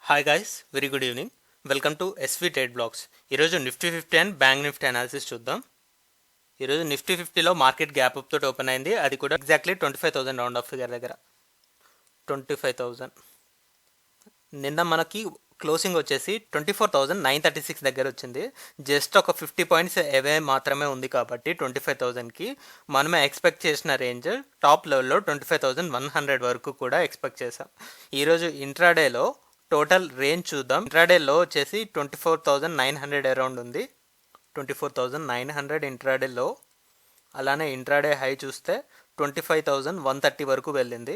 Hi guys, very good evening. Welcome to SV trade blogs. ఈరోజు Nifty 50 and bank Nifty analysis చూద్దాం. ఈరోజు Nifty 50లో market gap up తోటి open అయింది. అది కూడా ఎగ్జాక్ట్లీ 25,000 రౌండ్ ఆఫ్ ఫిగర్ దగ్గర 25,000. నిన్న మనకి క్లోజింగ్ వచ్చేసి 24,936 దగ్గర వచ్చింది. జస్ట్ ఒక 50 పాయింట్స్ అవే మాత్రమే ఉంది కాబట్టి 25,000కి మనమే ఎక్స్పెక్ట్ చేసిన రేంజ్ టాప్ లెవెల్లో 25,100 వరకు కూడా ఎక్స్పెక్ట్ చేసాం. ఈరోజు ఇంట్రాడేలో టోటల్ రేంజ్ చూద్దాం. ఇంట్రాడేలో వచ్చేసి 24,900 అరౌండ్ ఉంది. 24,900 ఇంట్రాడేలో. అలానే ఇంట్రాడే హై చూస్తే 25,130 వరకు వెళ్ళింది.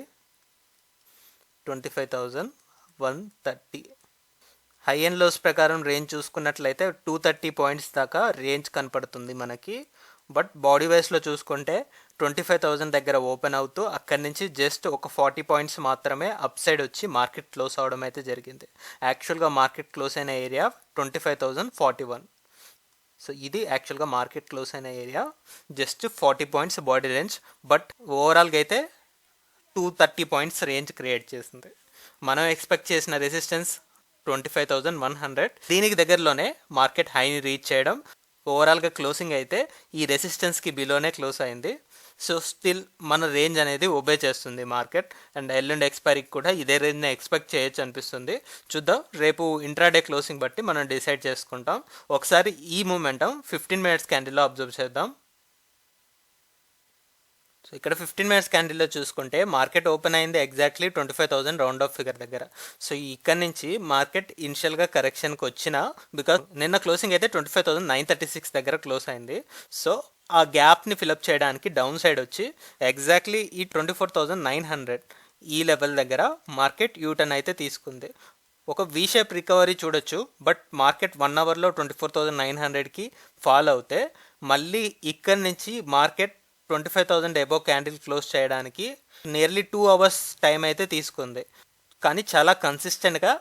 25,130 హై అండ్ లోస్ ప్రకారం రేంజ్ చూసుకున్నట్లయితే 230 పాయింట్స్ దాకా రేంజ్ కనపడుతుంది మనకి. బట్ బాడీ వైస్లో చూసుకుంటే 25,000 దగ్గర ఓపెన్ అవుతూ అక్కడి నుంచి జస్ట్ ఒక 40 పాయింట్స్ మాత్రమే అప్ సైడ్ వచ్చి మార్కెట్ క్లోజ్ అవడం అయితే జరిగింది. యాక్చువల్గా మార్కెట్ క్లోజ్ అయిన ఏరియా 25,041. సో ఇది యాక్చువల్గా మార్కెట్ క్లోజ్ అయిన area, just 40 points body range. But ఓవరాల్గా అయితే 230 పాయింట్స్ రేంజ్ క్రియేట్ చేసింది. మనం ఎక్స్పెక్ట్ చేసిన రెసిస్టెన్స్ 25,100. దీనికి దగ్గరలోనే మార్కెట్ హైని రీచ్ చేయడం. ఓవరాల్గా క్లోజింగ్ అయితే ఈ రెసిస్టెన్స్కి బిలోనే క్లోజ్ అయింది. సో స్టిల్ మన రేంజ్ అనేది ఒబే చేస్తుంది మార్కెట్. అండ్ ఎల్లుండి ఎక్స్పైరీకి కూడా ఇదే రేంజ్ని ఎక్స్పెక్ట్ చేయొచ్చు అనిపిస్తుంది. చూద్దాం, రేపు ఇంట్రాడే క్లోజింగ్ బట్టి మనం డిసైడ్ చేసుకుంటాం. ఒకసారి ఈ మూమెంటం 15 మినిట్స్ క్యాండిల్లో అబ్జర్వ్ చేద్దాం. సో ఇక్కడ 15 మినిట్స్ క్యాండిల్లో చూసుకుంటే మార్కెట్ ఓపెన్ అయింది ఎగ్జాక్ట్లీ 25,000 రౌండ్ ఆఫ్ ఫిగర్ దగ్గర. సో ఇక్కడ నుంచి మార్కెట్ ఇనిషియల్గా కరెక్షన్కి వచ్చిన, బికాస్ నిన్న క్లోజింగ్ అయితే 25,936 దగ్గర క్లోజ్ అయింది. సో ఆ గ్యాప్ని ఫిలప్ చేయడానికి డౌన్ సైడ్ వచ్చి ఎగ్జాక్ట్లీ ఈ 24,900 ఈ లెవెల్ దగ్గర మార్కెట్ యూటర్న్ అయితే తీసుకుంది. ఒక వి షేప్ రికవరీ చూడొచ్చు. బట్ మార్కెట్ 1 అవర్లో 24,900కి ఫాల్ అవుతే మళ్ళీ ఇక్కడి నుంచి మార్కెట్ 25,000 అబోవ్ క్యాండిల్ క్లోజ్ చేయడానికి నియర్లీ 2 అవర్స్ టైం అయితే తీసుకుంది. కానీ చాలా కన్సిస్టెంట్గా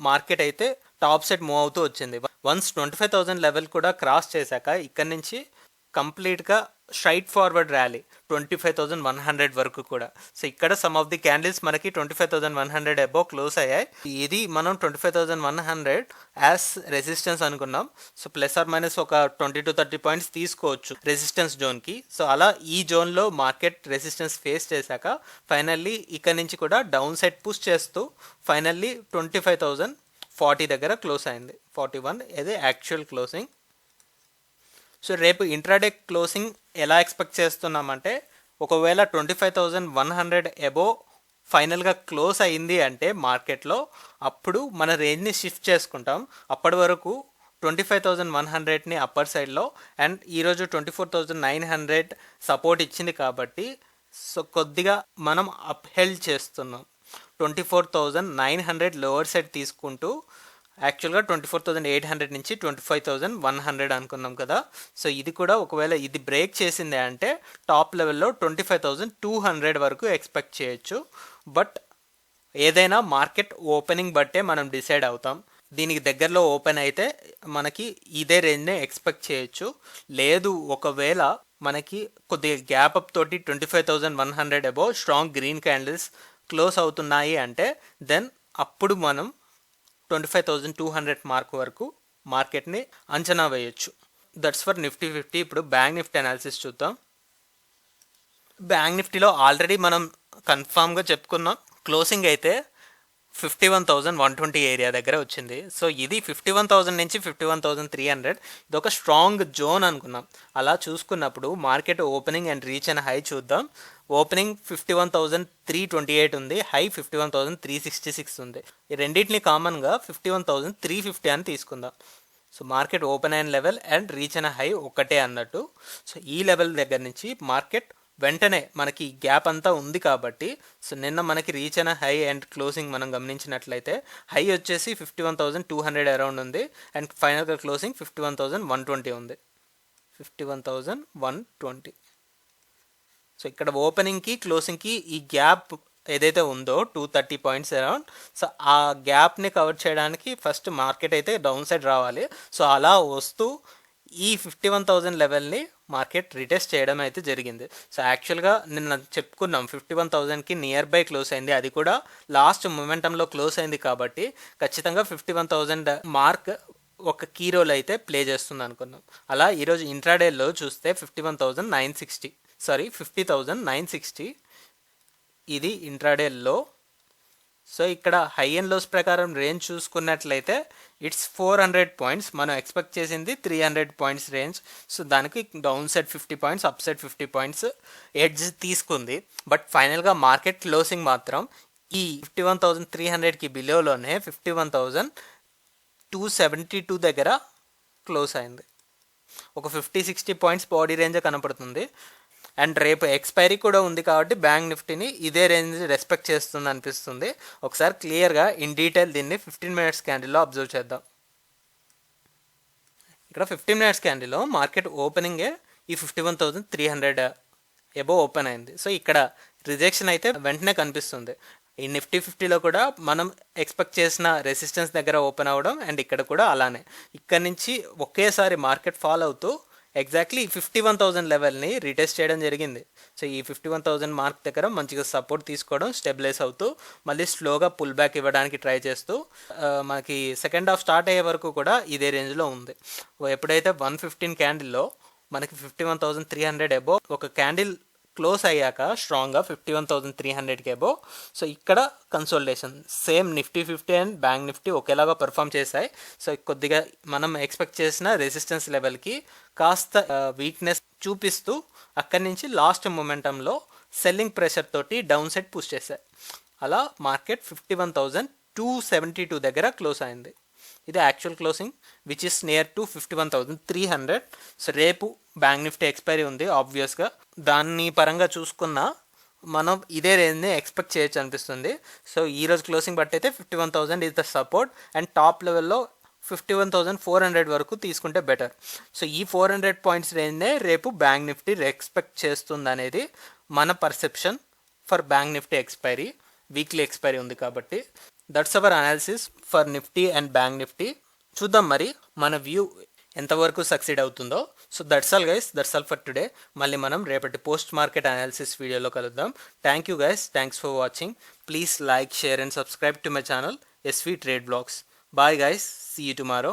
మార్కెట్ అయితే టాప్ సైడ్ మూవ్ అవుతూ వచ్చింది. వన్స్ 25,000 లెవెల్ కూడా క్రాస్ చేశాక ఇక్కడి నుంచి కంప్లీట్గా స్ట్రైట్ ఫార్వర్డ్ ర్యాలీ 25,100 వరకు కూడా. సో ఇక్కడ సమ్ ఆఫ్ ది క్యాండిల్స్ మనకి 25,100 అబోవ్ క్లోజ్ అయ్యాయి. ఇది మనం 25,100 యాజ్ రెసిస్టెన్స్ అనుకున్నాం. సో ప్లస్ ఆర్ మైనస్ ఒక 20 to 30 పాయింట్స్ తీసుకోవచ్చు రెసిస్టెన్స్ జోన్కి. సో అలా ఈ జోన్లో మార్కెట్ రెసిస్టెన్స్ ఫేస్ చేశాక ఫైనల్లీ ఇక్కడ నుంచి కూడా డౌన్ సైడ్ పుష్ చేస్తూ ఫైనల్లీ 25,040 దగ్గర క్లోజ్ అయింది. 41 ఇది యాక్చువల్ క్లోజింగ్. సో రేపు ఇంట్రాడే క్లోజింగ్ ఎలా ఎక్స్పెక్ట్ చేస్తున్నామంటే, ఒకవేళ 25,100 అబోవ్ ఫైనల్గా క్లోజ్ అయింది అంటే మార్కెట్లో, అప్పుడు మన రేంజ్ని షిఫ్ట్ చేసుకుంటాం. అప్పటి వరకు 25,100ని అప్పర్ సైడ్లో అండ్ ఈరోజు 24,900 సపోర్ట్ ఇచ్చింది కాబట్టి సో కొద్దిగా మనం అప్ హెల్డ్ చేస్తున్నాం. 24,900 లోవర్ సైడ్ తీసుకుంటూ యాక్చువల్గా 24,800 నుంచి 25,100 అనుకున్నాం కదా. సో ఇది కూడా ఒకవేళ ఇది బ్రేక్ చేసిందే అంటే టాప్ లెవెల్లో 25,200 వరకు ఎక్స్పెక్ట్ చేయొచ్చు. బట్ ఏదైనా మార్కెట్ ఓపెనింగ్ బట్టే మనం డిసైడ్ అవుతాం. దీనికి దగ్గరలో ఓపెన్ అయితే మనకి ఇదే రేంజ్నే ఎక్స్పెక్ట్ చేయొచ్చు. లేదు ఒకవేళ మనకి కొద్దిగా గ్యాప్ అప్ తోటి 25,100 above strong green candles close అవుతున్నాయి అంటే దెన్ అప్పుడు మనం 25,200 మార్క్ వరకు మార్కెట్ని అంచనా వేయొచ్చు. That's for Nifty 50. ఇప్పుడు బ్యాంక్ నిఫ్టీ అనాలిసిస్ చూద్దాం. బ్యాంక్ నిఫ్టీలో ఆల్రెడీ మనం కన్ఫామ్గా చెప్పుకున్నాం. క్లోజింగ్ అయితే 51,120 ఏరియా దగ్గర వచ్చింది. సో ఇది 51,000 నుంచి 51,300 ఇది ఒక స్ట్రాంగ్ జోన్ అనుకున్నాం. అలా చూసుకున్నప్పుడు market opening and reach and high చూద్దాం. ఓపెనింగ్ 51,328 ఉంది, హై 51,366 ఉంది. ఈ రెండింటిని కామన్గా 51,350 అని తీసుకుందాం. సో మార్కెట్ ఓపెన్ అయిన లెవెల్ అండ్ రీచ్ అయిన హై ఒక్కటే అన్నట్టు. సో ఈ లెవెల్ దగ్గర నుంచి మార్కెట్ వెంటనే మనకి గ్యాప్ అంతా ఉంది కాబట్టి, సో నిన్న మనకి రీచ్ అయిన హై అండ్ క్లోజింగ్ మనం గమనించినట్లయితే హై వచ్చేసి 51,200 అరౌండ్ ఉంది అండ్ ఫైనల్గా క్లోజింగ్ 51,120 ఉంది. 51,120. సో ఇక్కడ ఓపెనింగ్కి క్లోజింగ్కి ఈ గ్యాప్ ఏదైతే ఉందో 230 పాయింట్స్ అరౌండ్, సో ఆ గ్యాప్ని కవర్ చేయడానికి ఫస్ట్ మార్కెట్ అయితే డౌన్ సైడ్ రావాలి. సో అలా వస్తూ ఈ 51,000 లెవెల్ని మార్కెట్ రిటెస్ట్ చేయడం అయితే జరిగింది. సో యాక్చువల్గా నిన్న చెప్పుకున్నాం 51,000కి నియర్ బై క్లోజ్ అయింది, అది కూడా లాస్ట్ మొమెంటంలో క్లోజ్ అయింది కాబట్టి ఖచ్చితంగా 51,000 మార్క్ ఒక కీ రోల్ అయితే ప్లే చేస్తుంది అనుకున్నాం. అలా ఈరోజు ఇంట్రాడేలో చూస్తే 50,960 ఇది ఇంట్రాడేలో. సో ఇక్కడ హై అండ్ లోస్ ప్రకారం రేంజ్ చూసుకున్నట్లయితే ఇట్స్ 400 పాయింట్స్, మనం ఎక్స్పెక్ట్ చేసింది 300 పాయింట్స్ రేంజ్. సో దానికి down side 50 points, up side 50 points edge తీసుకుంది. బట్ ఫైనల్గా మార్కెట్ క్లోజింగ్ మాత్రం ఈ 51,300కి బిలోలోనే 51,272 దగ్గర క్లోజ్ అయింది. ఒక 50-60 పాయింట్స్ బాడీ రేంజ్ కనపడుతుంది. అండ్ రేపు ఎక్స్పైరీ కూడా ఉంది కాబట్టి బ్యాంక్ నిఫ్టీని ఇదే రేంజ్ రెస్పెక్ట్ చేస్తుంది అనిపిస్తుంది. ఒకసారి క్లియర్గా ఇన్ డీటెయిల్ దీన్ని 15 మినిట్స్ క్యాండిల్లో అబ్జర్వ్ చేద్దాం. ఇక్కడ 15 మినిట్స్ క్యాండిల్లో మార్కెట్ ఓపెనింగే ఈ 51,300 ఎబో ఓపెన్ అయింది. సో ఇక్కడ రిజెక్షన్ అయితే వెంటనే కనిపిస్తుంది. ఈ నిఫ్టీ 50లో కూడా మనం ఎక్స్పెక్ట్ చేసిన రెసిస్టెన్స్ దగ్గర ఓపెన్ అవ్వడం, అండ్ ఇక్కడ కూడా అలానే ఇక్కడ నుంచి ఒకేసారి మార్కెట్ ఫాల్ అవుతూ ఎగ్జాక్ట్లీ 51,000 లెవెల్ని రీటెస్ట్ చేయడం జరిగింది. సో ఈ 51,000 మార్క్ దగ్గర మంచిగా సపోర్ట్ తీసుకోవడం, స్టెబిలైజ్ అవుతూ మళ్ళీ స్లోగా పుల్ బ్యాక్ ఇవ్వడానికి ట్రై చేస్తూ మనకి సెకండ్ హాఫ్ స్టార్ట్ అయ్యే వరకు కూడా ఇదే రేంజ్లో ఉంది. ఎప్పుడైతే 115 క్యాండిల్లో మనకి 51,300 ఎబో ఒక క్యాండిల్ క్లోజ్ అయ్యాక స్ట్రాంగ్గా 51,300కి ఎబో. సో ఇక్కడ consolidation same Nifty 50 and bank Nifty ఒకేలాగా పెర్ఫామ్ చేశాయి. సో కొద్దిగా మనం ఎక్స్పెక్ట్ చేసిన రెసిస్టెన్స్ లెవెల్కి కాస్త వీక్నెస్ చూపిస్తూ అక్కడి నుంచి లాస్ట్ మొమెంటంలో సెల్లింగ్ ప్రెషర్ తోటి డౌన్ సైడ్ పుష్ చేశాయి. అలా మార్కెట్ 51,272 దగ్గర క్లోజ్ అయింది. ఇది actual closing which is near to 51,300. So రేపు బ్యాంక్ నిఫ్టీ ఎక్స్పైరీ ఉంది ఆబ్వియస్గా, దాన్ని పరంగా చూసుకున్న మనం ఇదే రేంజ్ని ఎక్స్పెక్ట్ చేయొచ్చు అనిపిస్తుంది. సో ఈరోజు క్లోజింగ్ బట్టి అయితే 51,000 is the support, and top లెవెల్లో 51,400 వరకు తీసుకుంటే బెటర్. సో ఈ 400 పాయింట్స్ రేంజ్నే రేపు బ్యాంక్ నిఫ్టీ ఎక్స్పెక్ట్ చేస్తుంది అనేది మన perception for bank Nifty expiry. Weekly expiry ఉంది కాబట్టి that's our analysis for Nifty and bank Nifty. చూద్దాం మరి మన వ్యూ ఎంతవరకు సక్సీడ్ అవుతుందో. So that's all guys, that's all for today. మళ్ళీ మనం రేపటి పోస్ట్ మార్కెట్ అనాలిసిస్ వీడియోలో కలుద్దాం. Thank you guys, thanks for watching. Please like, share and subscribe to my channel SV Trade Vlogs. Bye guys, see you tomorrow.